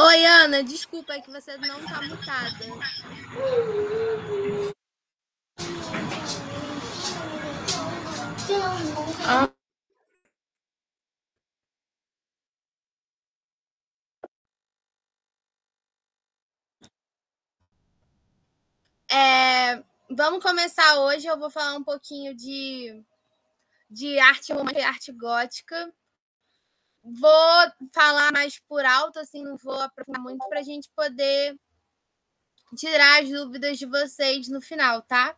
Oi, Ana, desculpa, é que você não tá mutada. Ah, Vamos começar hoje. Eu vou falar um pouquinho de arte romântica e arte gótica. Vou falar mais por alto, assim, não vou aprofundar muito para a gente poder tirar as dúvidas de vocês no final, tá?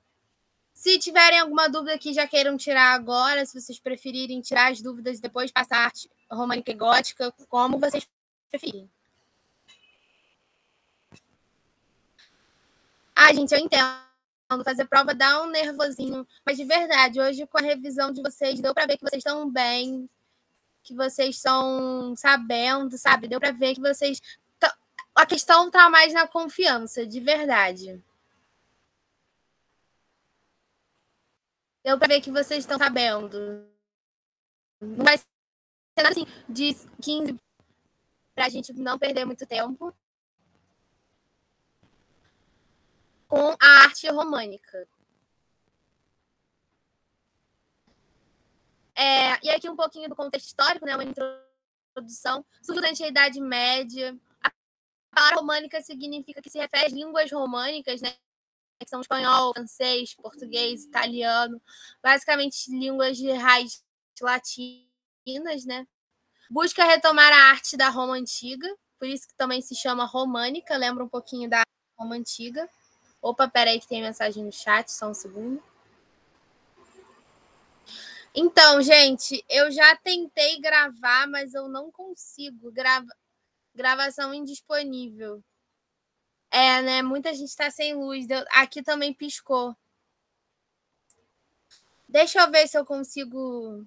Se tiverem alguma dúvida que já queiram tirar agora, se vocês preferirem tirar as dúvidas e depois passar a arte romântica e gótica, como vocês preferirem. Gente, eu entendo. Fazer prova dá um nervosinho, mas de verdade, hoje com a revisão de vocês, deu para ver que vocês estão bem, que vocês estão sabendo, sabe? Deu para ver que vocês. A questão tá mais na confiança, de verdade. Deu para ver que vocês estão sabendo. Não vai ser nada assim de 15 para a gente não perder muito tempo com a arte românica. E aqui um pouquinho do contexto histórico, né? Uma introdução. Surgiu durante a Idade Média. A palavra românica significa que se refere às línguas românicas, né? Que são espanhol, francês, português, italiano. Basicamente, línguas de raiz latinas, né? Busca retomar a arte da Roma Antiga, por isso que também se chama românica, lembra um pouquinho da Roma Antiga. Opa, peraí que tem mensagem no chat, só um segundo. Então, gente, eu já tentei gravar, mas eu não consigo. Gravação indisponível. Né? Muita gente está sem luz. Aqui também piscou. Deixa eu ver se eu consigo.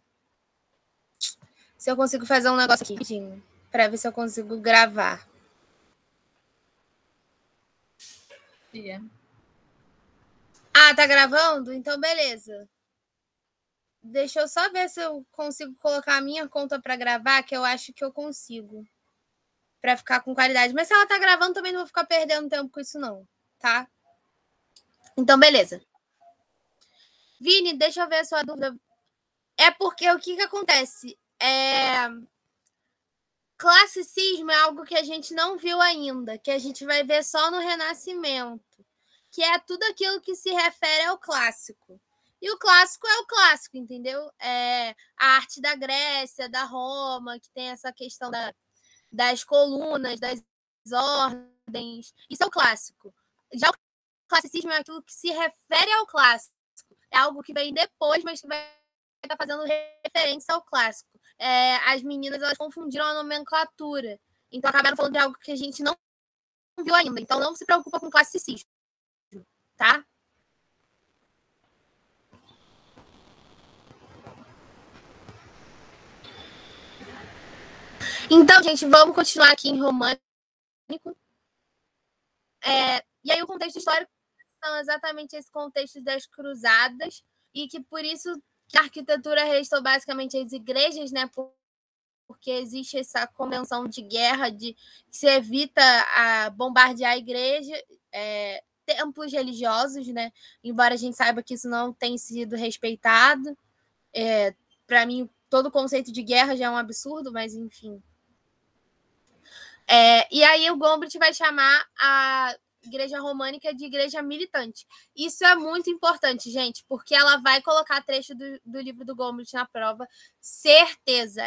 Se eu consigo fazer um negócio aqui, para ver se eu consigo gravar. Yeah. Tá gravando? Então, beleza. Deixa eu só ver se eu consigo colocar a minha conta para gravar, que eu acho que eu consigo. Para ficar com qualidade. Mas se ela tá gravando, também não vou ficar perdendo tempo com isso, não. Tá? Então, beleza. Vini, deixa eu ver a sua dúvida. É porque o que acontece? Classicismo é algo que a gente não viu ainda, que a gente vai ver só no Renascimento, que é tudo aquilo que se refere ao clássico. E o clássico é o clássico, entendeu? A arte da Grécia, da Roma, que tem essa questão das colunas, das ordens. Isso é o clássico. Já o classicismo é aquilo que se refere ao clássico. É algo que vem depois, mas que vai estar fazendo referência ao clássico. As meninas, elas confundiram a nomenclatura. Então, acabaram falando de algo que a gente não viu ainda. Então, não se preocupa com classicismo, tá? Então, gente, vamos continuar aqui em românico. E aí, o contexto histórico são exatamente esse contexto das cruzadas, e que por isso que a arquitetura restou basicamente as igrejas, né? Porque existe essa convenção de guerra que se evita bombardear a igreja, templos religiosos, né? Embora a gente saiba que isso não tem sido respeitado. Para mim, todo o conceito de guerra já é um absurdo, mas enfim. E aí o Gombrich vai chamar a igreja românica de igreja militante. Isso é muito importante, gente, porque ela vai colocar trecho do livro do Gombrich na prova. Certeza.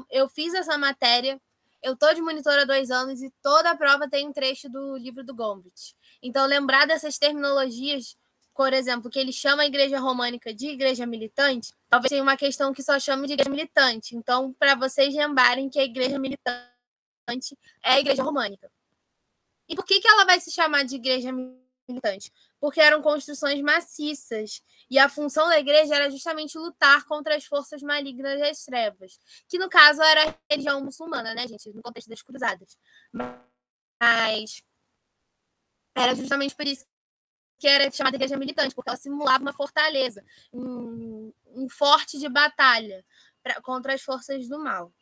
Eu fiz essa matéria, eu estou de monitora há 2 anos e toda a prova tem um trecho do livro do Gombrich. Então, lembrar dessas terminologias, por exemplo, que ele chama a igreja românica de igreja militante, talvez tenha uma questão que só chame de igreja militante. Então, para vocês lembrarem que a igreja militante é a igreja românica. E por que ela vai se chamar de igreja militante? Porque eram construções maciças. E a função da igreja era justamente lutar contra as forças malignas das trevas. Que, no caso, era a religião muçulmana, né, gente? No contexto das cruzadas. Mas era justamente por isso que era chamada igreja militante, porque ela simulava uma fortaleza, um forte de batalha contra as forças do mal.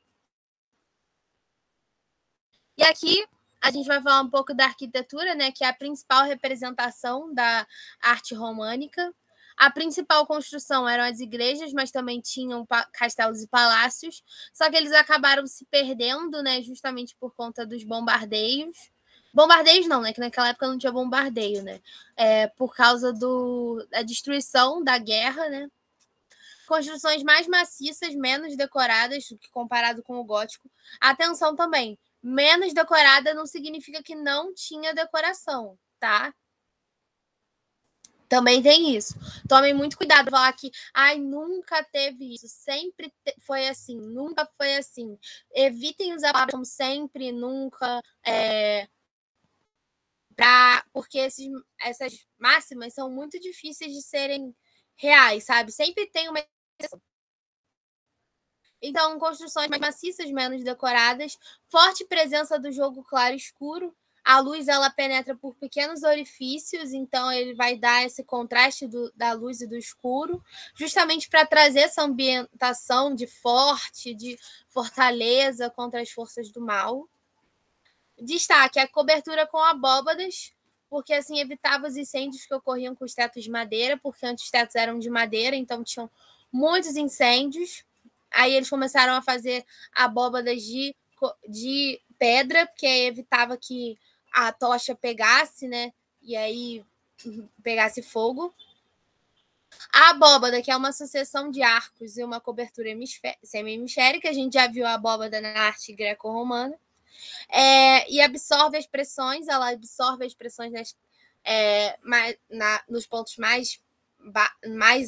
E aqui a gente vai falar um pouco da arquitetura, né, que é a principal representação da arte românica. A principal construção eram as igrejas, mas também tinham castelos e palácios, só que eles acabaram se perdendo, né, justamente por conta dos bombardeios. Bombardeios não, né, que naquela época não tinha bombardeio, né, por causa da destruição da guerra, né. Construções mais maciças, menos decoradas, comparado com o gótico. Atenção também, menos decorada não significa que não tinha decoração, tá? Também tem isso. Tomem muito cuidado, falar que nunca teve isso, sempre foi assim, nunca foi assim. Evitem usar palavras como sempre, nunca, porque essas máximas são muito difíceis de serem reais, sabe? Sempre tem uma exceção. Então, construções mais maciças, menos decoradas, forte presença do jogo claro e escuro. A luz ela penetra por pequenos orifícios, então ele vai dar esse contraste da luz e do escuro, justamente para trazer essa ambientação de forte, de fortaleza contra as forças do mal. Destaque a cobertura com abóbadas, porque assim evitava os incêndios que ocorriam com os tetos de madeira, porque antes os tetos eram de madeira, então tinham muitos incêndios. Aí eles começaram a fazer abóbadas de pedra, porque evitava que a tocha pegasse, né? E aí pegasse fogo. A abóbada, que é uma sucessão de arcos e uma cobertura semi-hemisférica, a gente já viu a abóbada na arte greco-romana. E absorve as pressões, ela absorve as pressões nos pontos mais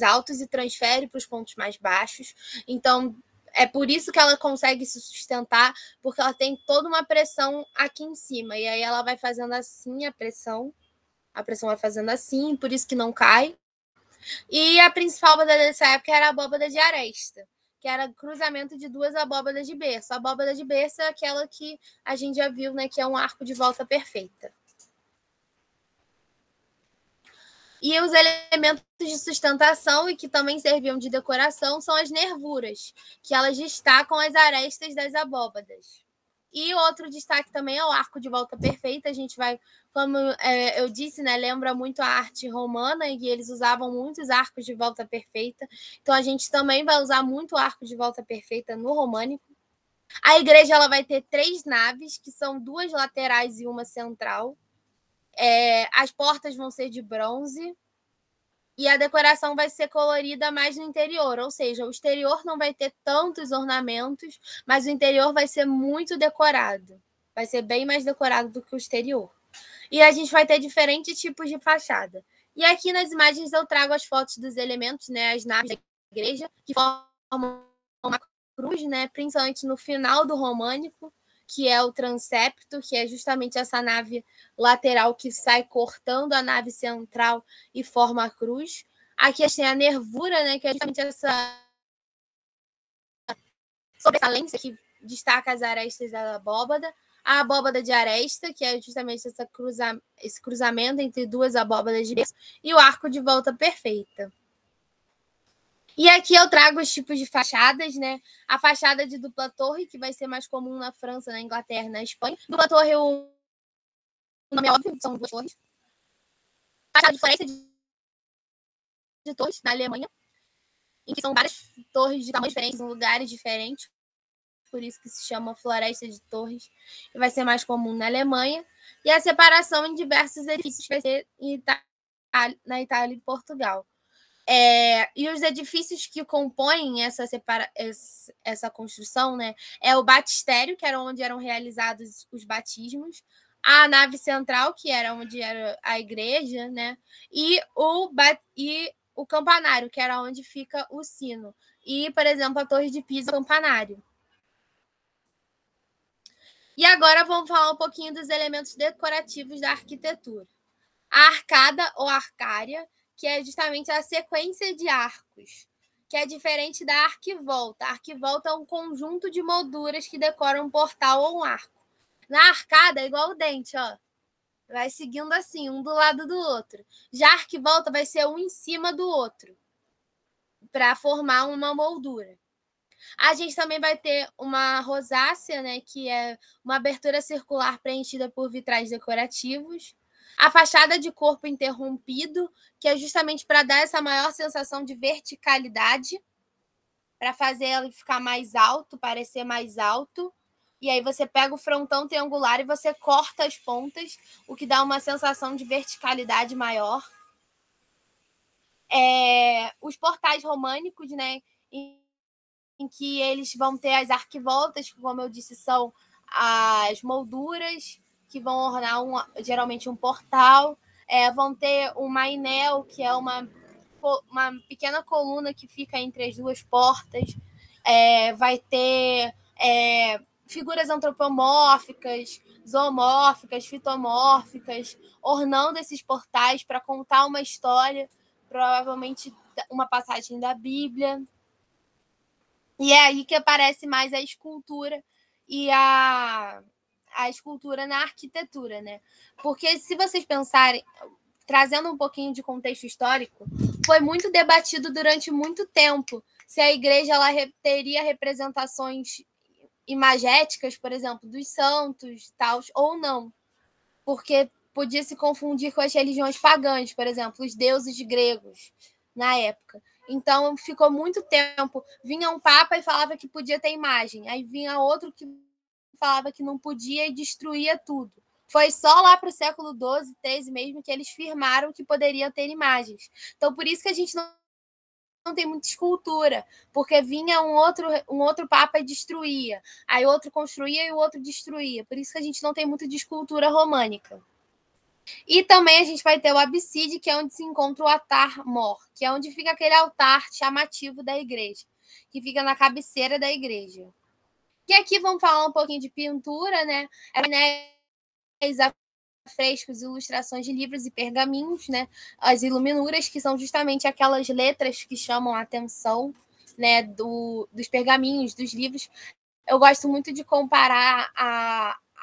altos e transfere para os pontos mais baixos. Então, é por isso que ela consegue se sustentar, porque ela tem toda uma pressão aqui em cima. E aí ela vai fazendo assim a pressão vai fazendo assim, por isso que não cai. E a principal abóbada dessa época era a abóbada de aresta, que era cruzamento de duas abóbadas de berço. A abóbada de berço é aquela que a gente já viu, né, que é um arco de volta perfeita. E os elementos de sustentação e que também serviam de decoração são as nervuras, que elas destacam as arestas das abóbadas. E outro destaque também é o arco de volta perfeita. A gente vai, como eu disse, né, lembra muito a arte romana e eles usavam muitos arcos de volta perfeita. Então a gente também vai usar muito arco de volta perfeita no românico. A igreja ela vai ter 3 naves, que são 2 laterais e uma central. As portas vão ser de bronze. E a decoração vai ser colorida mais no interior, ou seja, o exterior não vai ter tantos ornamentos, mas o interior vai ser muito decorado. Vai ser bem mais decorado do que o exterior. E a gente vai ter diferentes tipos de fachada. E aqui nas imagens eu trago as fotos dos elementos, né, as naves da igreja, que formam uma cruz, né, principalmente no final do românico, que é o transepto, que é justamente essa nave lateral que sai cortando a nave central e forma a cruz. Aqui a gente tem a nervura, né, que é justamente essa sobressalência que destaca as arestas da abóbada. A abóbada de aresta, que é justamente esse cruzamento entre 2 abóbadas de berço, e o arco de volta perfeita. E aqui eu trago os tipos de fachadas, né? A fachada de dupla torre, que vai ser mais comum na França, na Inglaterra e na Espanha. Dupla torre, o nome é óbvio, são 2 torres. Fachada de floresta de torres, na Alemanha, em que são várias torres de tamanhos diferentes, em lugares diferentes. Por isso que se chama floresta de torres. E vai ser mais comum na Alemanha. E a separação em diversos edifícios vai ser na Itália e Portugal. E os edifícios que compõem essa construção, né, é o batistério, que era onde eram realizados os batismos, a nave central, que era onde era a igreja, né, e o campanário, que era onde fica o sino. E, por exemplo, a Torre de Pisa, o campanário. E agora vamos falar um pouquinho dos elementos decorativos da arquitetura. A arcada ou arcária, que é justamente a sequência de arcos, que é diferente da arquivolta. A arquivolta é um conjunto de molduras que decoram um portal ou um arco. Na arcada é igual o dente, ó. Vai seguindo assim, um do lado do outro. Já a arquivolta vai ser um em cima do outro, para formar uma moldura. A gente também vai ter uma rosácea, né, que é uma abertura circular preenchida por vitrais decorativos. A fachada de corpo interrompido, que é justamente para dar essa maior sensação de verticalidade, para fazer ele ficar mais alto, parecer mais alto. E aí você pega o frontão triangular e você corta as pontas, o que dá uma sensação de verticalidade maior. Os portais românicos, né, em que eles vão ter as arquivoltas, que, como eu disse, são as molduras que vão ornar geralmente um portal. Vão ter um mainel, que é uma pequena coluna que fica entre as duas portas. Vai ter figuras antropomórficas, zoomórficas, fitomórficas, ornando esses portais para contar uma história, provavelmente uma passagem da Bíblia. E é aí que aparece mais a escultura e a escultura na arquitetura, né? Porque se vocês pensarem, trazendo um pouquinho de contexto histórico, foi muito debatido durante muito tempo se a igreja ela teria representações imagéticas, por exemplo, dos santos, tal, ou não. Porque podia se confundir com as religiões pagãs, por exemplo, os deuses gregos na época. Então, ficou muito tempo. Vinha um papa e falava que podia ter imagem. Aí vinha outro que falava que não podia e destruía tudo. Foi só lá para o século XII, XIII mesmo, que eles firmaram que poderiam ter imagens. Então, por isso que a gente não tem muita escultura, porque vinha um outro papa e destruía. Aí outro construía e o outro destruía. Por isso que a gente não tem muito de escultura românica. E também a gente vai ter o abside, que é onde se encontra o altar-mor, que é onde fica aquele altar chamativo da igreja, que fica na cabeceira da igreja. E aqui vamos falar um pouquinho de pintura, né? Frescos, ilustrações de livros e pergaminhos, né? As iluminuras, que são justamente aquelas letras que chamam a atenção, né, dos pergaminhos, dos livros. Eu gosto muito de comparar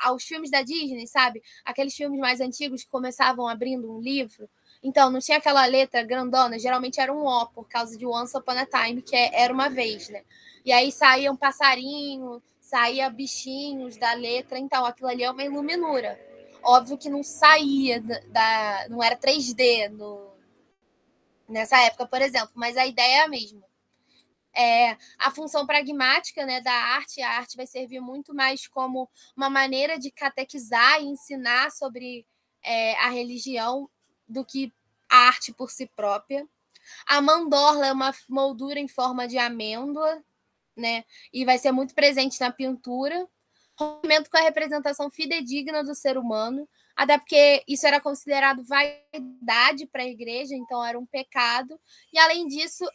aos filmes da Disney, sabe? Aqueles filmes mais antigos que começavam abrindo um livro. Então, não tinha aquela letra grandona, geralmente era um O, por causa de Once Upon a Time, que era uma vez, né? E aí saía um passarinho, saía bichinhos da letra, então aquilo ali é uma iluminura. Óbvio que não saía não era 3D nessa época, por exemplo, mas a ideia é a mesma. A função pragmática, né, da arte, a arte vai servir muito mais como uma maneira de catequizar e ensinar sobre a religião do que a arte por si própria. A mandorla é uma moldura em forma de amêndoa, né, e vai ser muito presente na pintura. Rompimento com a representação fidedigna do ser humano, até porque isso era considerado vaidade para a igreja, então era um pecado. E, além disso,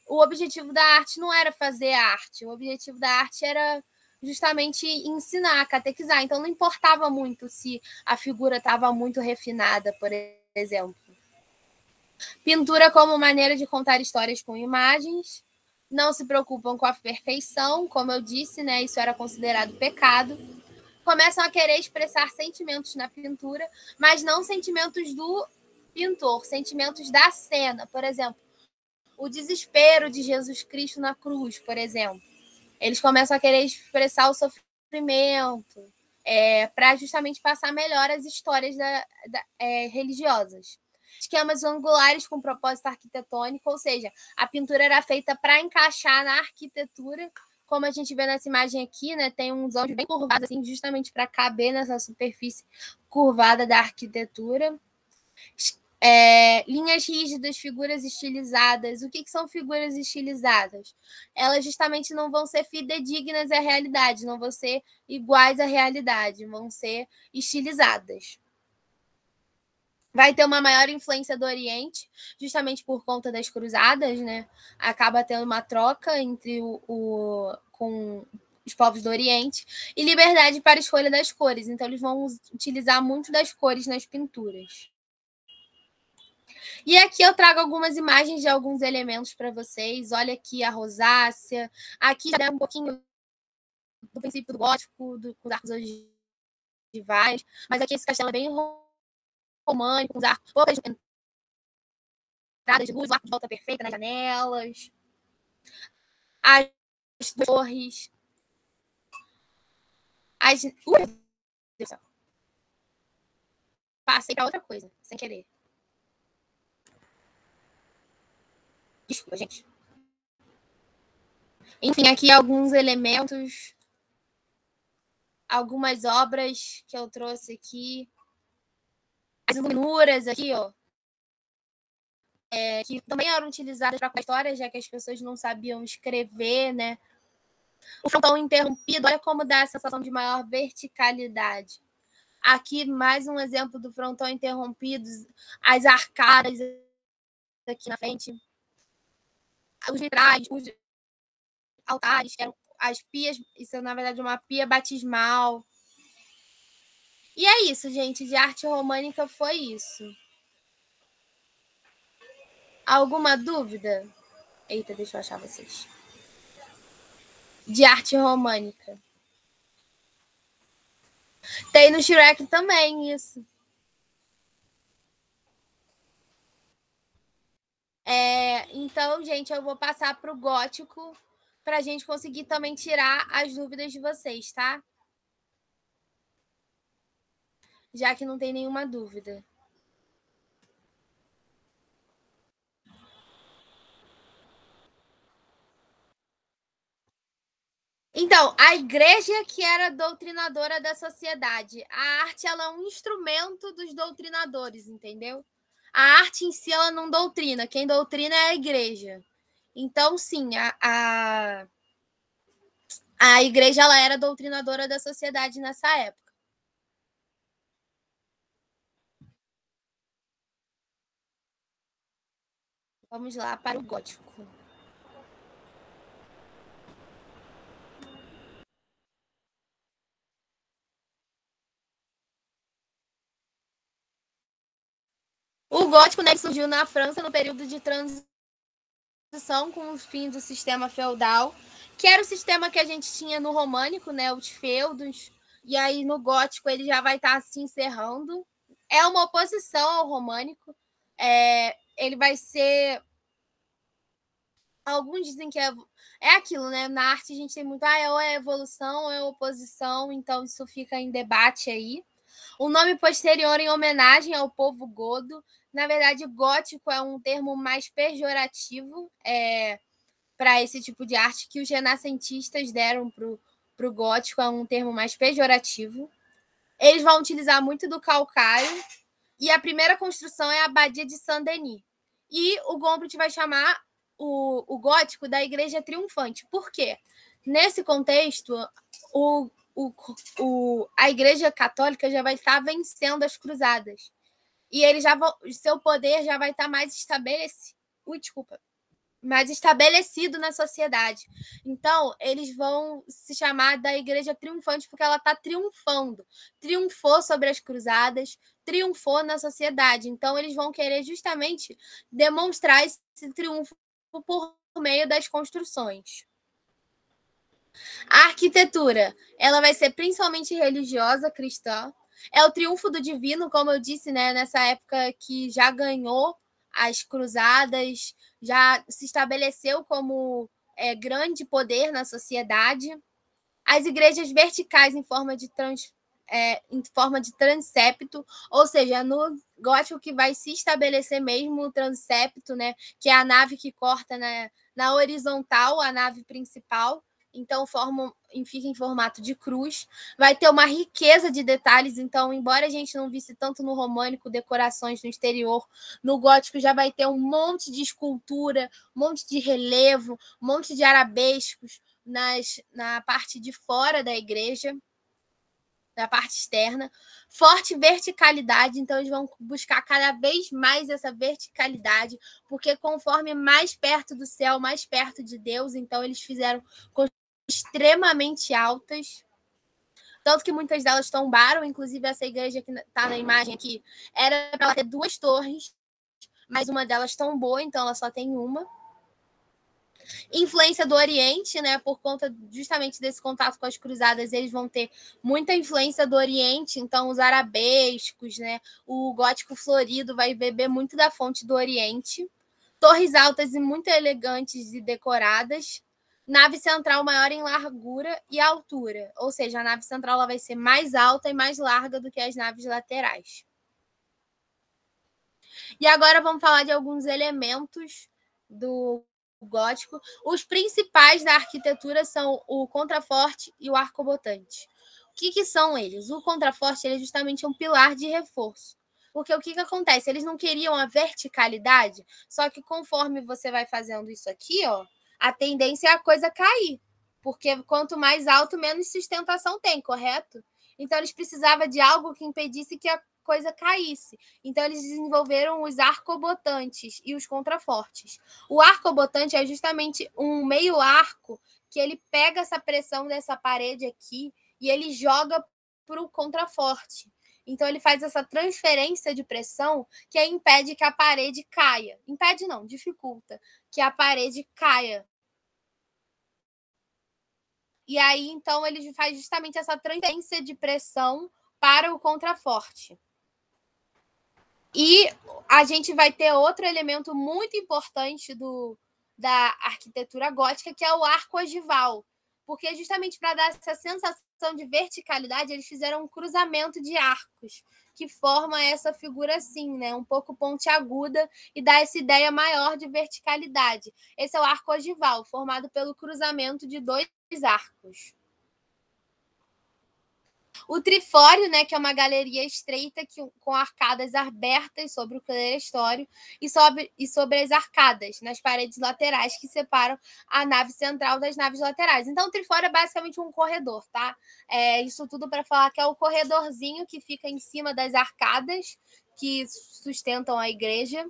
o objetivo da arte não era fazer arte, o objetivo da arte era justamente ensinar, catequizar. Então, não importava muito se a figura estava muito refinada, por exemplo. Pintura como maneira de contar histórias com imagens. Não se preocupam com a perfeição, como eu disse, né? Isso era considerado pecado. Começam a querer expressar sentimentos na pintura, mas não sentimentos do pintor, sentimentos da cena. Por exemplo, o desespero de Jesus Cristo na cruz, por exemplo. Eles começam a querer expressar o sofrimento, para justamente passar melhor as histórias religiosas. Esquemas angulares com propósito arquitetônico, ou seja, a pintura era feita para encaixar na arquitetura, como a gente vê nessa imagem aqui, né? Tem uns olhos bem curvados, assim, justamente para caber nessa superfície curvada da arquitetura. Linhas rígidas, figuras estilizadas. O que são figuras estilizadas? Elas justamente não vão ser fidedignas à realidade, não vão ser iguais à realidade, vão ser estilizadas. Vai ter uma maior influência do Oriente, justamente por conta das cruzadas, né? Acaba tendo uma troca entre com os povos do Oriente, e liberdade para a escolha das cores. Então, eles vão utilizar muito das cores nas pinturas. E aqui eu trago algumas imagens de alguns elementos para vocês. Olha aqui a rosácea. Aqui já é um pouquinho do princípio do gótico, com os arcos ogivais. Mas aqui esse castelo é bem romântico, com os arcos, poucas entradas de luz, o arco de volta perfeita nas janelas. as torres, as... Deus do céu. Passei para outra coisa, sem querer. Desculpa, gente. Enfim, aqui alguns elementos, algumas obras que eu trouxe aqui. As iluminuras aqui, ó. Que também eram utilizadas para a história, já que as pessoas não sabiam escrever, né? O frontão interrompido, olha como dá a sensação de maior verticalidade. Aqui, mais um exemplo do frontão interrompido, as arcadas aqui na frente, os vitrais, os altares, que eram as pias, isso é, na verdade, uma pia batismal. E é isso, gente, de arte românica foi isso. Alguma dúvida? Eita, deixa eu achar vocês. De arte românica. Tem no Shrek também isso. Então, gente, eu vou passar para o gótico para a gente conseguir também tirar as dúvidas de vocês, tá? Já que não tem nenhuma dúvida. Então, a igreja que era doutrinadora da sociedade. A arte ela é um instrumento dos doutrinadores, entendeu? A arte em si ela não doutrina. Quem doutrina é a igreja. Então, sim, a igreja ela era doutrinadora da sociedade nessa época. Vamos lá para o gótico. O gótico, né, surgiu na França no período de transição com o fim do sistema feudal, que era o sistema que a gente tinha no românico, né, os feudos, e aí no gótico ele já vai estar se encerrando. É uma oposição ao românico. Ele vai ser... Alguns dizem que é aquilo, né? Na arte a gente tem muito, ou é evolução ou é oposição, então isso fica em debate aí. O nome posterior em homenagem ao povo godo. Na verdade, gótico é um termo mais pejorativo para esse tipo de arte que os renascentistas deram para o gótico, é um termo mais pejorativo. Eles vão utilizar muito do calcário e a primeira construção é a Abadia de Saint-Denis. E o Gombrich vai chamar o gótico da Igreja Triunfante. Por quê? Nesse contexto, a Igreja Católica já vai estar vencendo as cruzadas. E ele seu poder já vai estar mais estabelecido. Mais estabelecido na sociedade. Então, eles vão se chamar da Igreja Triunfante porque ela está triunfando. Triunfou sobre as cruzadas, triunfou na sociedade. Então, eles vão querer justamente demonstrar esse triunfo por meio das construções. A arquitetura, ela vai ser principalmente religiosa, cristã. É o triunfo do divino, como eu disse, né, nessa época que já ganhou as cruzadas, já se estabeleceu como grande poder na sociedade. As igrejas verticais em forma de transepto, ou seja, no gótico que vai se estabelecer mesmo o transepto, né, que é a nave que corta na horizontal a nave principal. Então, fica em formato de cruz. Vai ter uma riqueza de detalhes. Então, embora a gente não visse tanto no românico decorações no exterior, no gótico já vai ter um monte de escultura, um monte de relevo, um monte de arabescos na parte de fora da igreja, na parte externa. Forte verticalidade, então eles vão buscar cada vez mais essa verticalidade, porque conforme mais perto do céu, mais perto de Deus, então eles fizeram extremamente altas, tanto que muitas delas tombaram, inclusive essa igreja que está na imagem aqui, era para ela ter 2 torres, mas uma delas tombou, então ela só tem uma. Influência do Oriente, né? Por conta justamente desse contato com as cruzadas, eles vão ter muita influência do Oriente, então os arabescos, né? O gótico florido vai beber muito da fonte do Oriente. Torres altas e muito elegantes e decoradas. nave central maior em largura e altura, ou seja, a nave central ela vai ser mais alta e mais larga do que as naves laterais. E agora vamos falar de alguns elementos do gótico. Os principais da arquitetura são o contraforte e o arcobotante. O que são eles? O contraforte ele é justamente um pilar de reforço. Porque o que acontece? Eles não queriam a verticalidade, só que conforme você vai fazendo isso aqui, ó, a tendência é a coisa cair. Porque quanto mais alto, menos sustentação tem, correto? Então, eles precisavam de algo que impedisse que a coisa caísse. Então, eles desenvolveram os arcobotantes e os contrafortes. O arcobotante é justamente um meio arco que ele pega essa pressão dessa parede aqui e ele joga para o contraforte. Então, ele faz essa transferência de pressão que aí impede que a parede caia. Impede não, dificulta que a parede caia. E aí, então, ele faz justamente essa transferência de pressão para o contraforte. E a gente vai ter outro elemento muito importante da arquitetura gótica, que é o arco ogival. Porque justamente para dar essa sensação de verticalidade, eles fizeram um cruzamento de arcos, que forma essa figura assim, né? Um pouco pontiaguda e dá essa ideia maior de verticalidade. Esse é o arco ogival, formado pelo cruzamento de dois arcos. O trifório, né, que é uma galeria estreita com arcadas abertas sobre o clerestório e sobre as arcadas nas paredes laterais que separam a nave central das naves laterais. Então, o trifório é basicamente um corredor, tá? Isso tudo para falar que é o corredorzinho que fica em cima das arcadas que sustentam a igreja.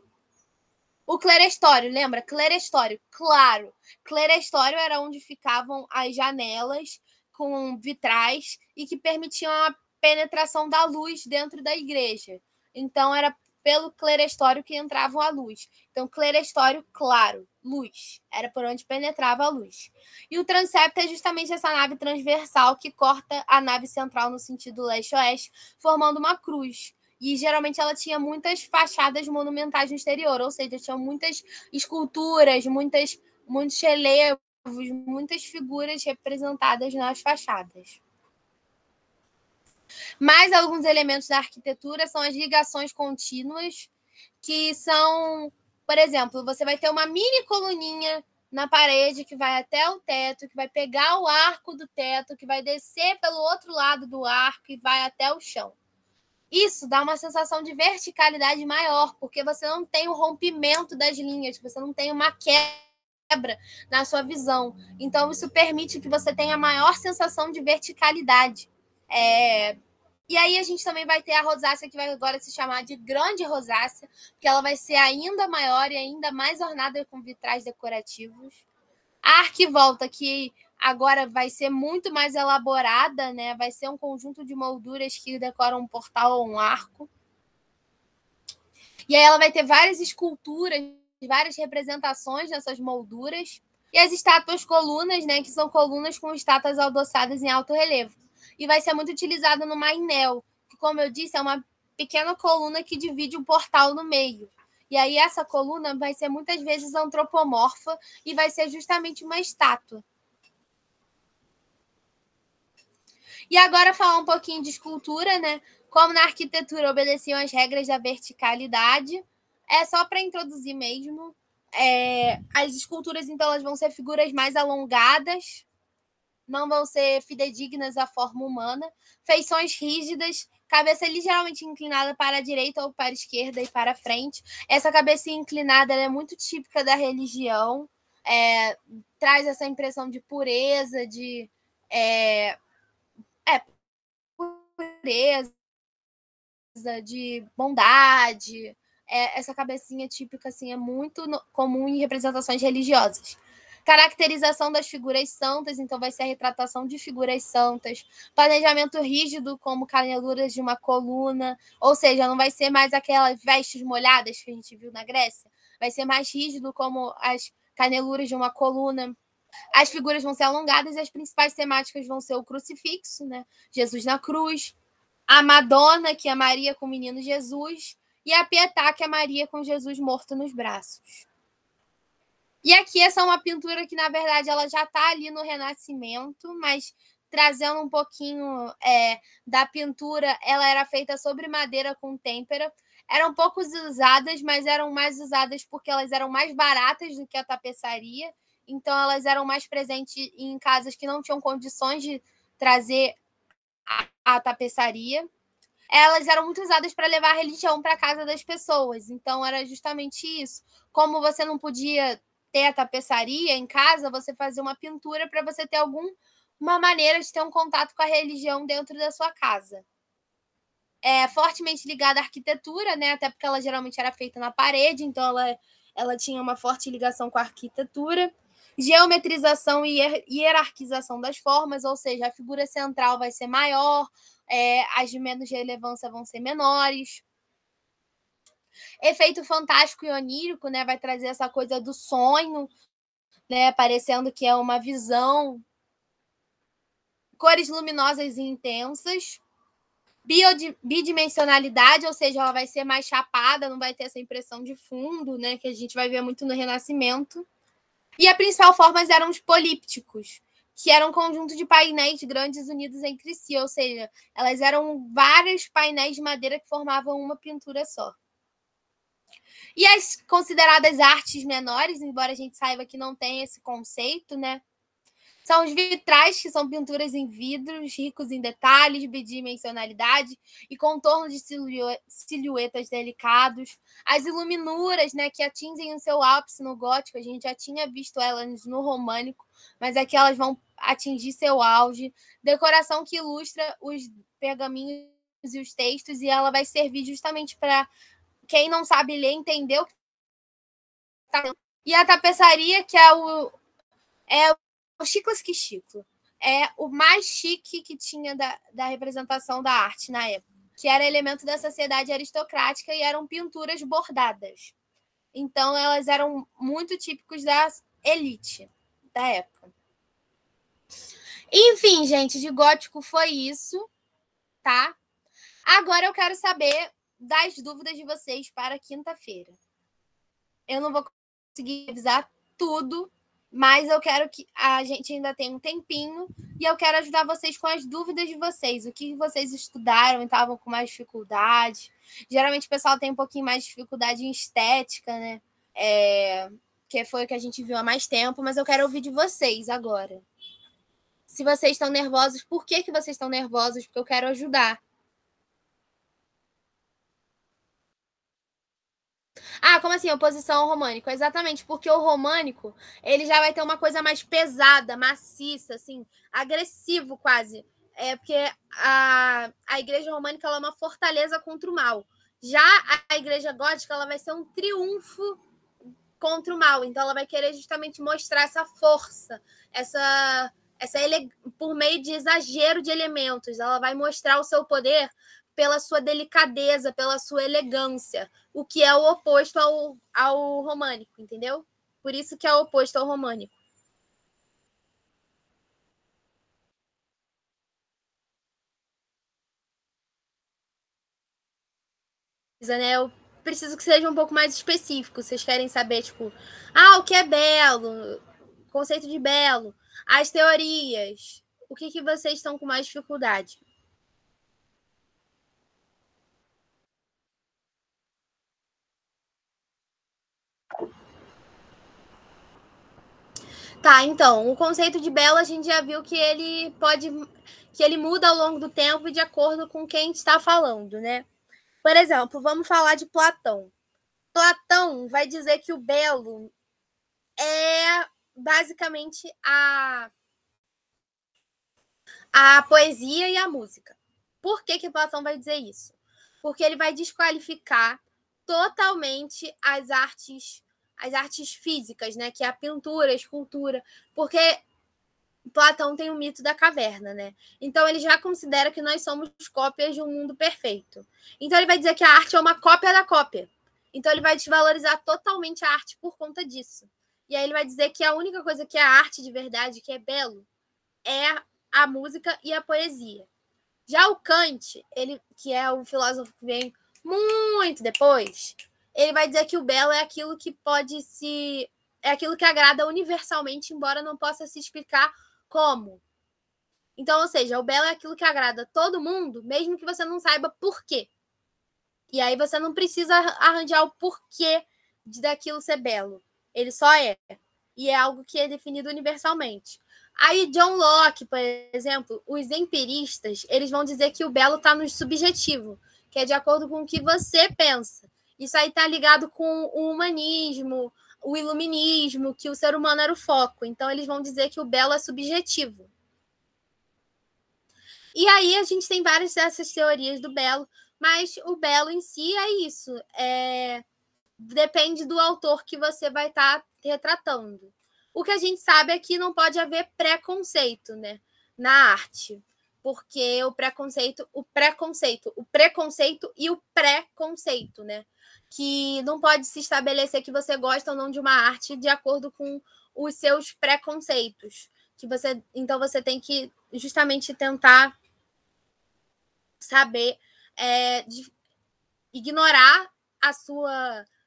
O clerestório, lembra? Clerestório, claro. Clerestório era onde ficavam as janelas com vitrais e que permitiam a penetração da luz dentro da igreja. Então, era pelo clerestório que entrava a luz. Então, clerestório, claro, luz. Era por onde penetrava a luz. E o transepto é justamente essa nave transversal que corta a nave central no sentido leste-oeste, formando uma cruz. E, geralmente, ela tinha muitas fachadas monumentais no exterior, ou seja, tinha muitas esculturas, muitos relevos, muitas figuras representadas nas fachadas. Mais alguns elementos da arquitetura são as ligações contínuas, que são, por exemplo, você vai ter uma mini coluninha na parede que vai até o teto, que vai pegar o arco do teto, que vai descer pelo outro lado do arco e vai até o chão. Isso dá uma sensação de verticalidade maior, porque você não tem o rompimento das linhas, você não tem uma quebra na sua visão. Então, isso permite que você tenha maior sensação de verticalidade. E aí a gente também vai ter a rosácea, que vai agora se chamar de grande rosácea, porque ela vai ser ainda maior e ainda mais ornada com vitrais decorativos. A arquivolta, que agora vai ser muito mais elaborada, né? Vai ser um conjunto de molduras que decoram um portal ou um arco. E aí ela vai ter várias esculturas, várias representações nessas molduras. E as estátuas colunas, né? Que são colunas com estátuas adoçadas em alto relevo. E vai ser muito utilizado no mainel, que, como eu disse, é uma pequena coluna que divide o portal no meio. E aí essa coluna vai ser muitas vezes antropomorfa e vai ser justamente uma estátua. E agora falar um pouquinho de escultura, né? Como na arquitetura obedeciam as regras da verticalidade. É só para introduzir mesmo. As esculturas, então, elas vão ser figuras mais alongadas, não vão ser fidedignas à forma humana, feições rígidas, cabeça ligeiramente inclinada para a direita ou para a esquerda e para a frente. Essa cabecinha inclinada é muito típica da religião, traz essa impressão de pureza, de pureza, de bondade. Essa cabecinha típica assim, é muito comum em representações religiosas. Caracterização das figuras santas, então vai ser a retratação de figuras santas. Planejamento rígido, como caneluras de uma coluna, ou seja, não vai ser mais aquelas vestes molhadas que a gente viu na Grécia, vai ser mais rígido, como as caneluras de uma coluna. As figuras vão ser alongadas e as principais temáticas vão ser o crucifixo, né? Jesus na cruz, a Madonna, que é Maria com o menino Jesus, e a Pietà, que é Maria com Jesus morto nos braços. E aqui essa é uma pintura que, na verdade, ela já está ali no Renascimento, mas trazendo um pouquinho da pintura, ela era feita sobre madeira com têmpera. Eram poucos usadas, mas eram mais usadas porque elas eram mais baratas do que a tapeçaria. Então, elas eram mais presentes em casas que não tinham condições de trazer a tapeçaria. Elas eram muito usadas para levar a religião para a casa das pessoas. Então, era justamente isso. Como você não podia ter a tapeçaria em casa, você fazia uma pintura para você ter uma maneira de ter um contato com a religião dentro da sua casa. É fortemente ligada à arquitetura, né? Até porque ela geralmente era feita na parede, então ela tinha uma forte ligação com a arquitetura. Geometrização e hierarquização das formas, ou seja, a figura central vai ser maior, as de menos relevância vão ser menores. Efeito fantástico e onírico, né? Vai trazer essa coisa do sonho, né? Parecendo que é uma visão. Cores luminosas e intensas. Bidimensionalidade, ou seja, ela vai ser mais chapada, não vai ter essa impressão de fundo, né? Que a gente vai ver muito no Renascimento. E a principal forma eram os polípticos, que eram um conjunto de painéis grandes unidos entre si, ou seja, elas eram vários painéis de madeira que formavam uma pintura só. E as consideradas artes menores, embora a gente saiba que não tem esse conceito, né? São os vitrais, que são pinturas em vidros, ricos em detalhes, bidimensionalidade e contorno de silhuetas delicados. As iluminuras, né, que atingem o seu ápice no gótico, a gente já tinha visto elas no românico, mas aqui elas vão atingir seu auge. Decoração que ilustra os pergaminhos e os textos, e ela vai servir justamente para quem não sabe ler entender o que está. E a tapeçaria, que é o Chiclas que Chiclo. É o mais chique que tinha da representação da arte na época, que era elemento da sociedade aristocrática e eram pinturas bordadas. Então, elas eram muito típicos da elite da época. Enfim, gente, de gótico foi isso, tá? Agora eu quero saber das dúvidas de vocês para quinta-feira. Eu não vou conseguir revisar tudo, mas eu quero que a gente ainda tenha um tempinho e eu quero ajudar vocês com as dúvidas de vocês. O que vocês estudaram e estavam com mais dificuldade. Geralmente o pessoal tem um pouquinho mais de dificuldade em estética, né? Que foi o que a gente viu há mais tempo, mas eu quero ouvir de vocês agora. Se vocês estão nervosos, por que vocês estão nervosos? Porque eu quero ajudar. Ah, como assim? Oposição ao românico? Exatamente, porque o românico, ele já vai ter uma coisa mais pesada, maciça, assim, agressivo quase. Porque a igreja românica ela é uma fortaleza contra o mal. Já a igreja gótica, ela vai ser um triunfo contra o mal. Então, ela vai querer justamente mostrar essa força, por meio de exagero de elementos. Ela vai mostrar o seu poder pela sua delicadeza, pela sua elegância, o que é o oposto ao românico, entendeu? Por isso que é o oposto ao românico. Né? Eu preciso que seja um pouco mais específico. Vocês querem saber, tipo, o que é belo? Conceito de belo. As teorias. O que vocês estão com mais dificuldade? Tá, então, o conceito de belo a gente já viu que ele muda ao longo do tempo de acordo com quem está falando, né? Por exemplo, vamos falar de Platão. Platão vai dizer que o belo é basicamente a poesia e a música. Por que Platão vai dizer isso? Porque ele vai desqualificar totalmente as artes físicas, né? Que é a pintura, a escultura, porque Platão tem o mito da caverna, né? Então ele já considera que nós somos cópias de um mundo perfeito. Então ele vai dizer que a arte é uma cópia da cópia. Então ele vai desvalorizar totalmente a arte por conta disso. E aí ele vai dizer que a única coisa que é arte de verdade, que é belo, é a música e a poesia. Já o Kant, ele, que é o filósofo que vem muito depois, ele vai dizer que o belo é aquilo que pode se é aquilo que agrada universalmente, embora não possa se explicar como. Então, ou seja, o belo é aquilo que agrada todo mundo, mesmo que você não saiba por quê. E aí você não precisa arranjar o porquê daquilo ser belo. Ele só é. E é algo que é definido universalmente. Aí John Locke, por exemplo, os empiristas, eles vão dizer que o belo está no subjetivo, que é de acordo com o que você pensa. Isso aí está ligado com o humanismo, o iluminismo, que o ser humano era o foco. Então eles vão dizer que o belo é subjetivo. E aí a gente tem várias dessas teorias do belo, mas o belo em si é isso. Depende do autor que você vai estar retratando. O que a gente sabe é que não pode haver preconceito, né, na arte. Porque o preconceito e o preconceito, né? Que não pode se estabelecer que você gosta ou não de uma arte de acordo com os seus preconceitos. Então você tem que justamente tentar saber ignorar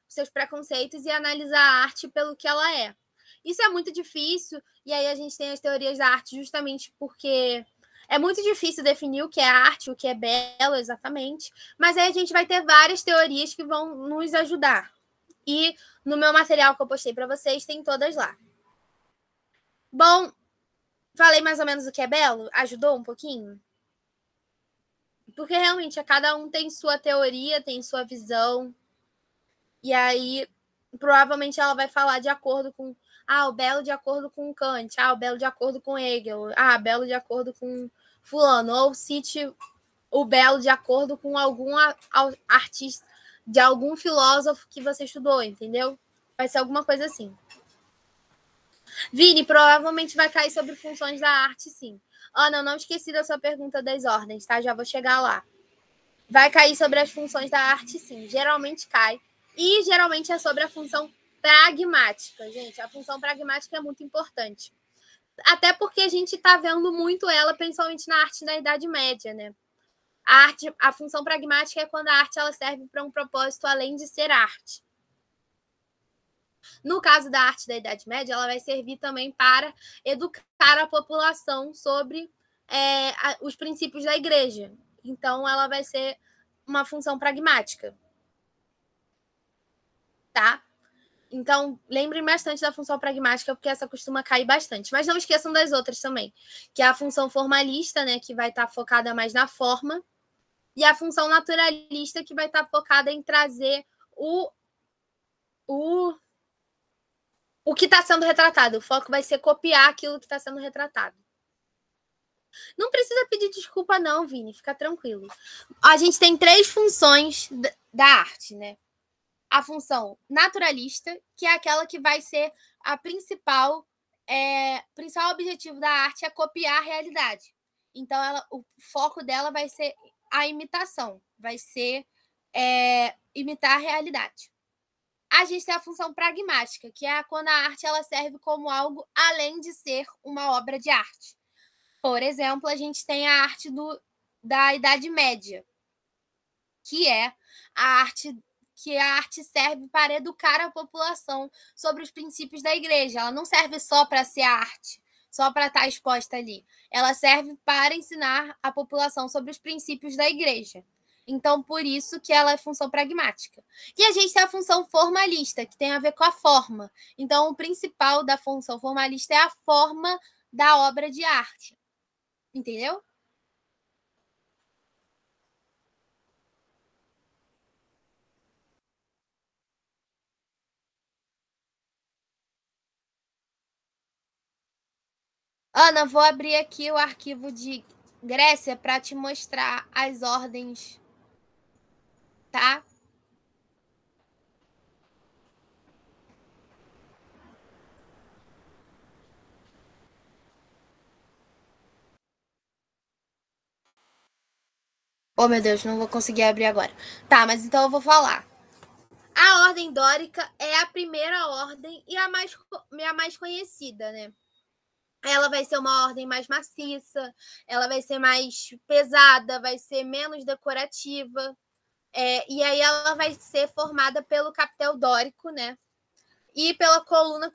seus preconceitos e analisar a arte pelo que ela é. Isso é muito difícil, e aí a gente tem as teorias da arte justamente porque é muito difícil definir o que é arte, o que é belo exatamente, mas aí a gente vai ter várias teorias que vão nos ajudar. E no meu material que eu postei para vocês, tem todas lá. Bom, falei mais ou menos o que é belo? Ajudou um pouquinho? Porque realmente cada um tem sua teoria, tem sua visão. E aí, provavelmente ela vai falar de acordo com o belo de acordo com Kant, o belo de acordo com Hegel, belo de acordo com fulano, ou cite o belo de acordo com algum artista, de algum filósofo que você estudou, entendeu? Vai ser alguma coisa assim. Vini, provavelmente vai cair sobre funções da arte, sim. Ana, eu não esqueci da sua pergunta das ordens, tá? Já vou chegar lá. Vai cair sobre as funções da arte, sim. Geralmente cai. E geralmente é sobre a função pragmática. Gente, a função pragmática é muito importante. Até porque a gente está vendo muito ela, principalmente na arte da Idade Média, né? A função pragmática é quando a arte ela serve para um propósito além de ser arte. No caso da arte da Idade Média, ela vai servir também para educar a população sobre os princípios da igreja. Então, ela vai ser uma função pragmática. Tá? Então, lembrem bastante da função pragmática, porque essa costuma cair bastante. Mas não esqueçam das outras também, que é a função formalista, né, que vai estar focada mais na forma, e a função naturalista, que vai estar focada em trazer o que está sendo retratado. O foco vai ser copiar aquilo que está sendo retratado. Não precisa pedir desculpa, não, Vini. Fica tranquilo. A gente tem 3 funções da arte, né? A função naturalista, que é aquela que vai ser a principal objetivo da arte é copiar a realidade. Então, o foco dela vai ser a imitação, vai ser imitar a realidade. A gente tem a função pragmática, que é quando a arte ela serve como algo além de ser uma obra de arte. Por exemplo, a gente tem a arte da Idade Média, que é a arte serve para educar a população sobre os princípios da igreja. Ela não serve só para ser arte, só para estar exposta ali. Ela serve para ensinar a população sobre os princípios da igreja. Então, por isso que ela é função pragmática. E a gente tem a função formalista, que tem a ver com a forma. Então, o principal da função formalista é a forma da obra de arte. Entendeu? Ana, vou abrir aqui o arquivo de Grécia para te mostrar as ordens, tá? Oh, meu Deus, não vou conseguir abrir agora. Tá, mas então eu vou falar. A ordem dórica é a primeira ordem e a mais conhecida, né? Ela vai ser uma ordem mais maciça, ela vai ser mais pesada, vai ser menos decorativa. E aí ela vai ser formada pelo capitel dórico, né? e pela coluna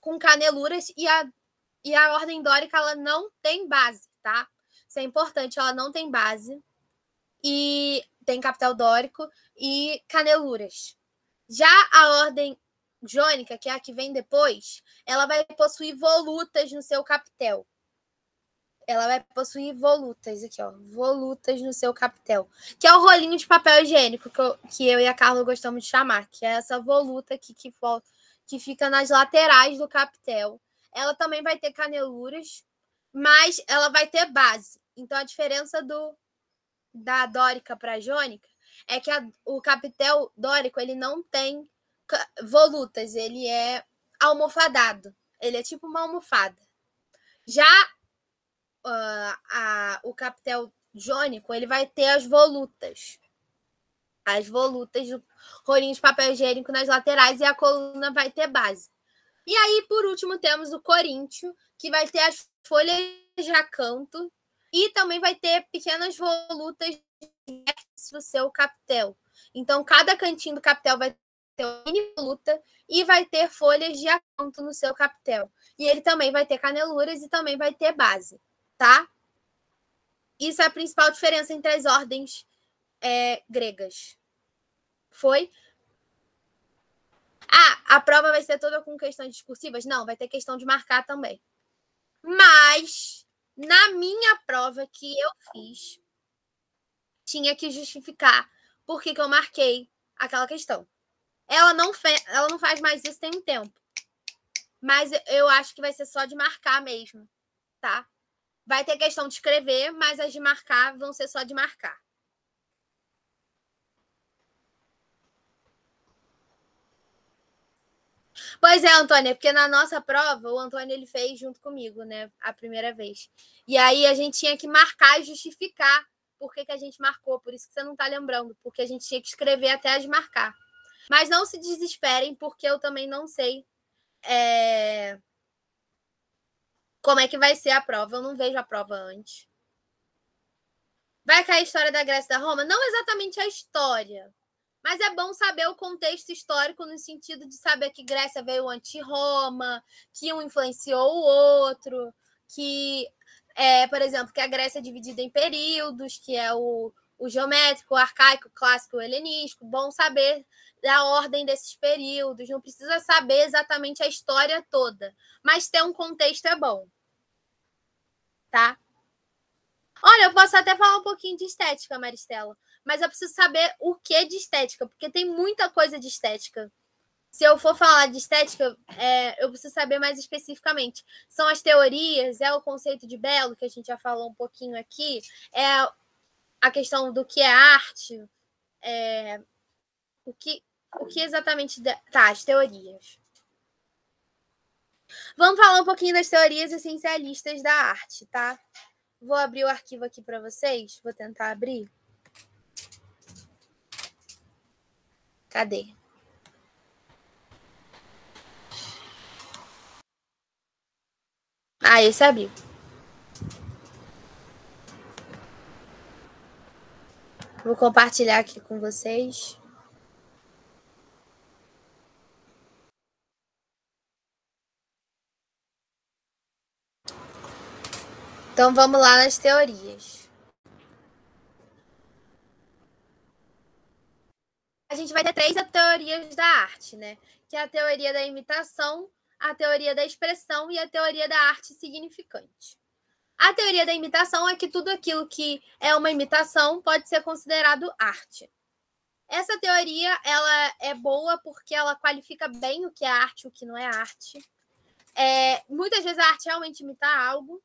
com caneluras, e a ordem dórica ela não tem base, tá? Isso é importante, ela não tem base, e tem capitel dórico e caneluras. Já a ordem jônica, que é a que vem depois, ela vai possuir volutas no seu capitel. Ela vai possuir volutas aqui, ó. Volutas no seu capitel. Que é o rolinho de papel higiênico que eu e a Carla gostamos de chamar. Que é essa voluta aqui que fica nas laterais do capitel. Ela também vai ter caneluras, mas ela vai ter base. Então, a diferença da dórica para a jônica é que o capitel dórico ele não tem volutas. Ele é almofadado. Ele é tipo uma almofada. Já o capitel jônico, ele vai ter as volutas do rolinho de papel higiênico nas laterais, e a coluna vai ter base. E aí, por último, temos o coríntio, que vai ter as folhas de acanto e também vai ter pequenas volutas no seu capitel. Então, cada cantinho do capitel vai ter uma mini voluta e vai ter folhas de acanto no seu capitel. E ele também vai ter caneluras e também vai ter base. Tá? Isso é a principal diferença entre as ordens gregas. Foi? A prova vai ser toda com questões discursivas? Não, vai ter questão de marcar também. Mas, na minha prova que eu fiz, tinha que justificar por que eu marquei aquela questão. Ela não faz mais isso tem um tempo. Mas eu acho que vai ser só de marcar mesmo, tá? Vai ter questão de escrever, mas as de marcar vão ser só de marcar. Pois é, Antônia, porque na nossa prova, o Antônio ele fez junto comigo, né? A primeira vez. E aí a gente tinha que marcar e justificar por que a gente marcou. Por isso que você não tá lembrando, porque a gente tinha que escrever até as marcar. Mas não se desesperem, porque eu também não sei como é que vai ser a prova. Eu não vejo a prova antes. Vai cair a história da Grécia e da Roma? Não exatamente a história, mas é bom saber o contexto histórico no sentido de saber que Grécia veio anti-Roma, que um influenciou o outro, que, por exemplo, que a Grécia é dividida em períodos, que é o geométrico, o arcaico, o clássico, o helenístico. Bom saber da ordem desses períodos. Não precisa saber exatamente a história toda, mas ter um contexto é bom. Tá? Olha, eu posso até falar um pouquinho de estética, Maristela, mas eu preciso saber o que de estética, porque tem muita coisa de estética. Se eu for falar de estética, eu preciso saber mais especificamente. São as teorias, é o conceito de belo, que a gente já falou um pouquinho aqui, é a questão do que é arte, o que exatamente... Tá, as teorias. Vamos falar um pouquinho das teorias essencialistas da arte, tá? Vou abrir o arquivo aqui para vocês. Vou tentar abrir. Cadê? Esse abriu. Vou compartilhar aqui com vocês. Então, vamos lá nas teorias. A gente vai ter 3 teorias da arte, né? Que é a teoria da imitação, a teoria da expressão e a teoria da arte significante. A teoria da imitação é que tudo aquilo que é uma imitação pode ser considerado arte. Essa teoria ela é boa porque ela qualifica bem o que é arte e o que não é arte. Muitas vezes a arte realmente imita algo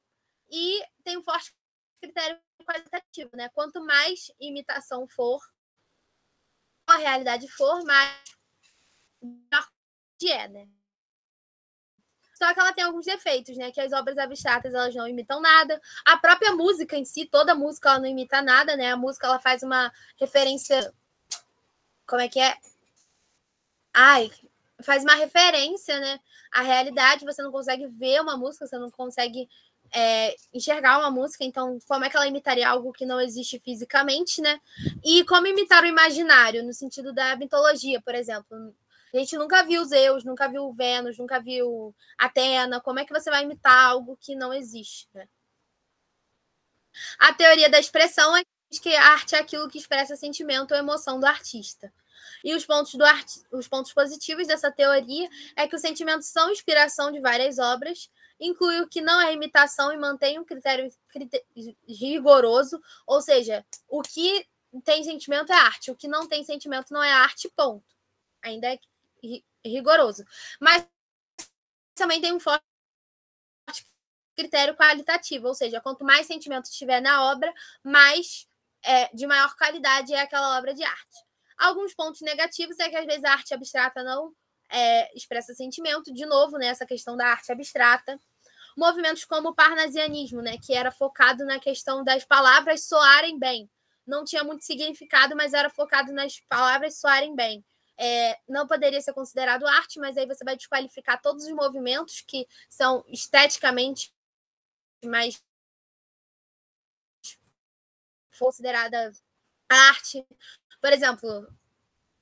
e tem um forte critério qualitativo, né? Quanto mais imitação for, a realidade for, mais né? Só que ela tem alguns defeitos, né? Que as obras abstratas elas não imitam nada. A própria música em si, toda música ela não imita nada, né? A música ela faz uma referência. Como é que é? Faz uma referência, né? À realidade, você não consegue ver uma música, você não consegue enxergar uma música, então como é que ela imitaria algo que não existe fisicamente, né? E como imitar o imaginário, no sentido da mitologia, por exemplo. A gente nunca viu Zeus, nunca viu Vênus, nunca viu Atena. Como é que você vai imitar algo que não existe, né? A teoria da expressão é que a arte é aquilo que expressa sentimento ou emoção do artista. E os pontos positivos dessa teoria é que os sentimentos são inspiração de várias obras, inclui o que não é imitação e mantém um critério rigoroso, ou seja, o que tem sentimento é arte, o que não tem sentimento não é arte, ponto. Ainda é rigoroso. Mas também tem um forte critério qualitativo, ou seja, quanto mais sentimento tiver na obra, mais de maior qualidade é aquela obra de arte. Alguns pontos negativos é que às vezes a arte abstrata não expressa sentimento, de novo, né, essa questão da arte abstrata. Movimentos como o parnasianismo, né, que era focado na questão das palavras soarem bem. Não tinha muito significado, mas era focado nas palavras soarem bem. Não poderia ser considerado arte, mas aí você vai desqualificar todos os movimentos que são esteticamente mais considerada arte. Por exemplo,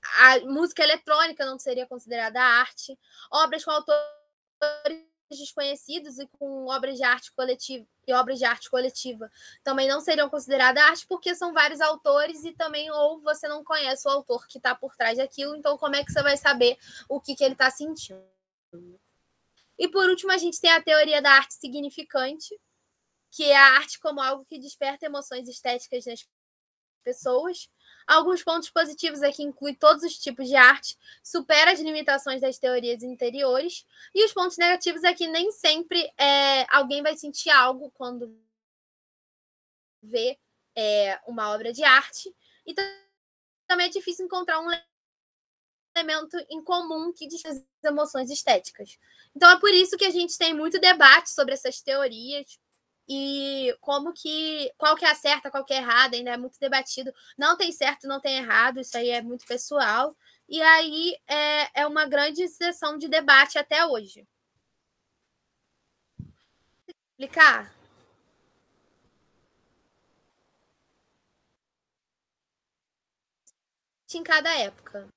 a música eletrônica não seria considerada arte. Obras com autores desconhecidos e com obras de arte coletiva e obras de arte coletiva também não seriam consideradas arte, porque são vários autores e também ou você não conhece o autor que está por trás daquilo, então como é que você vai saber o que ele está sentindo? E por último, a gente tem a teoria da arte significante, que é a arte como algo que desperta emoções estéticas nas pessoas. Alguns pontos positivos é que inclui todos os tipos de arte, supera as limitações das teorias anteriores, e os pontos negativos é que nem sempre alguém vai sentir algo quando vê uma obra de arte, e também é difícil encontrar um elemento em comum que descreve as emoções estéticas. Então é por isso que a gente tem muito debate sobre essas teorias, e qual que é a certa, qual que é errada, ainda é muito debatido. Não tem certo, não tem errado, isso aí é muito pessoal. E aí é uma grande sessão de debate até hoje. Explicar? Em cada época.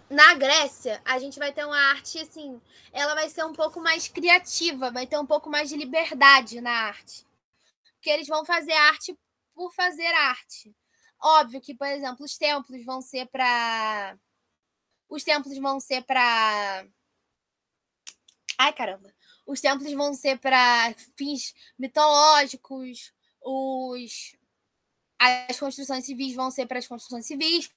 Na Grécia, a gente vai ter uma arte, assim, ela vai ser um pouco mais criativa, vai ter um pouco mais de liberdade na arte. Porque eles vão fazer arte por fazer arte. Óbvio que, por exemplo, os templos vão ser para. Ai, caramba. Os templos vão ser para fins mitológicos, as construções civis vão ser para as construções civis,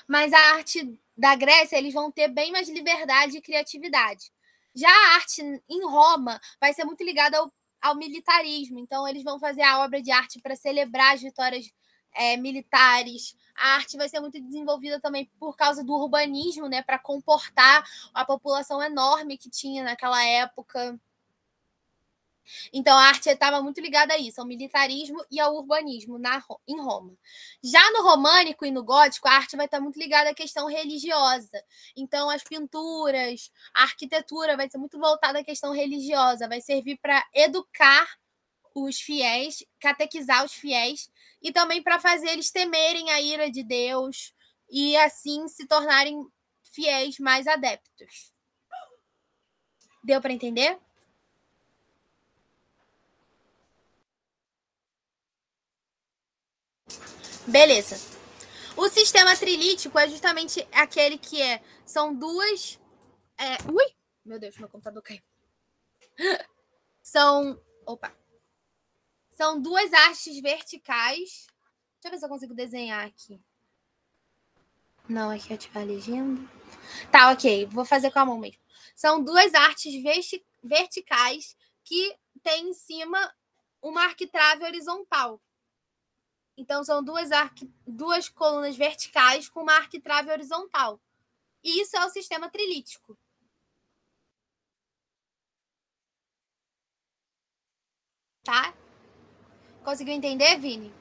mas a arte da Grécia, eles vão ter bem mais liberdade e criatividade. Já a arte em Roma vai ser muito ligada ao militarismo, então eles vão fazer a obra de arte para celebrar as vitórias militares. A arte vai ser muito desenvolvida também por causa do urbanismo, né, para comportar a população enorme que tinha naquela época. Então, a arte estava muito ligada a isso, ao militarismo e ao urbanismo em Roma. Já no românico e no gótico, a arte vai estar muito ligada à questão religiosa. Então, as pinturas, a arquitetura vai ser muito voltada à questão religiosa, vai servir para educar os fiéis, catequizar os fiéis, e também para fazer eles temerem a ira de Deus e, assim, se tornarem fiéis mais adeptos. Deu para entender? Beleza. O sistema trilítico é justamente aquele que são duas. Ui! Meu Deus, meu computador caiu. São duas hastes verticais. Deixa eu ver se eu consigo desenhar aqui. Não, aqui ativar a legenda. Tá, ok. Vou fazer com a mão mesmo. São duas hastes verticais que tem em cima uma arquitrave horizontal. Então, são duas colunas verticais com uma arquitrave horizontal. E isso é o sistema trilítico. Tá? Conseguiu entender, Vini?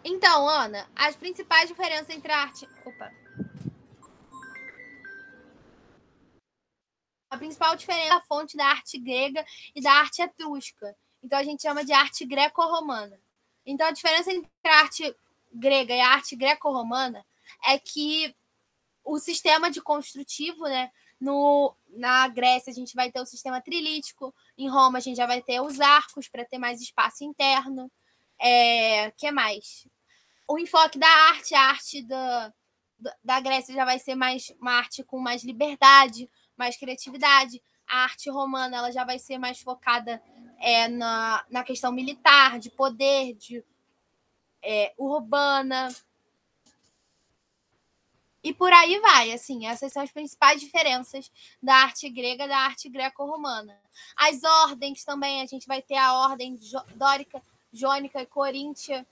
Então, Ana, as principais diferenças entre a arte. A principal diferença é a fonte da arte grega e da arte etrusca. Então, a gente chama de arte greco-romana. Então, a diferença entre a arte grega e a arte greco-romana é que o sistema de construtivo, né? Na Grécia, a gente vai ter o sistema trilítico. Em Roma, a gente já vai ter os arcos para ter mais espaço interno. Que mais? O enfoque da arte, a arte da Grécia já vai ser mais uma arte com mais liberdade, mais criatividade. A arte romana ela já vai ser mais focada na questão militar, de poder, urbana. E por aí vai, assim, essas são as principais diferenças da arte grega e da arte greco-romana. As ordens também, a gente vai ter a ordem dórica, jônica e coríntia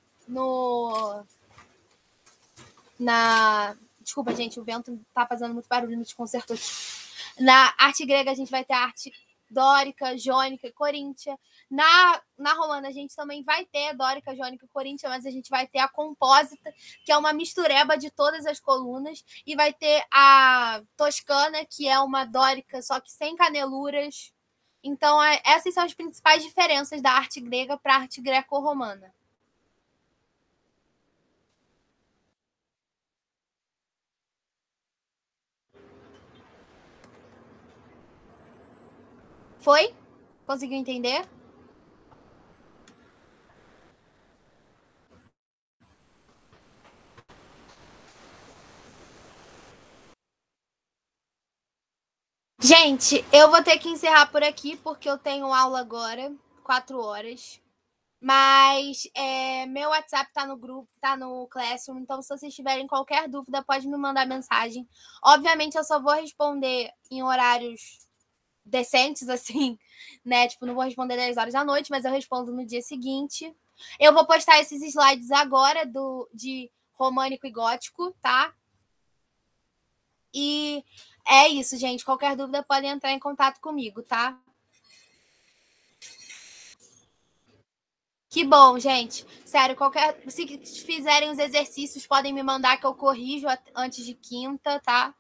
Desculpa, gente, o vento tá fazendo muito barulho, me desconcertou aqui. Na arte grega, a gente vai ter a arte dórica, jônica e coríntia. Na romana, a gente também vai ter dórica, jônica e coríntia, mas a gente vai ter a compósita, que é uma mistureba de todas as colunas, e vai ter a toscana, que é uma dórica, só que sem caneluras. Então, essas são as principais diferenças da arte grega para a arte greco-romana. Foi? Conseguiu entender? Gente, eu vou ter que encerrar por aqui, porque eu tenho aula agora, 4 horas. Mas meu WhatsApp tá no grupo, tá no Classroom, então se vocês tiverem qualquer dúvida, pode me mandar mensagem. Obviamente, eu só vou responder em horários decentes, assim, né? Tipo, não vou responder 10 horas da noite, mas eu respondo no dia seguinte. Eu vou postar esses slides agora de românico e gótico, tá? E é isso, gente. Qualquer dúvida, podem entrar em contato comigo, tá? Que bom, gente. Sério, se fizerem os exercícios, podem me mandar que eu corrijo antes de quinta, tá?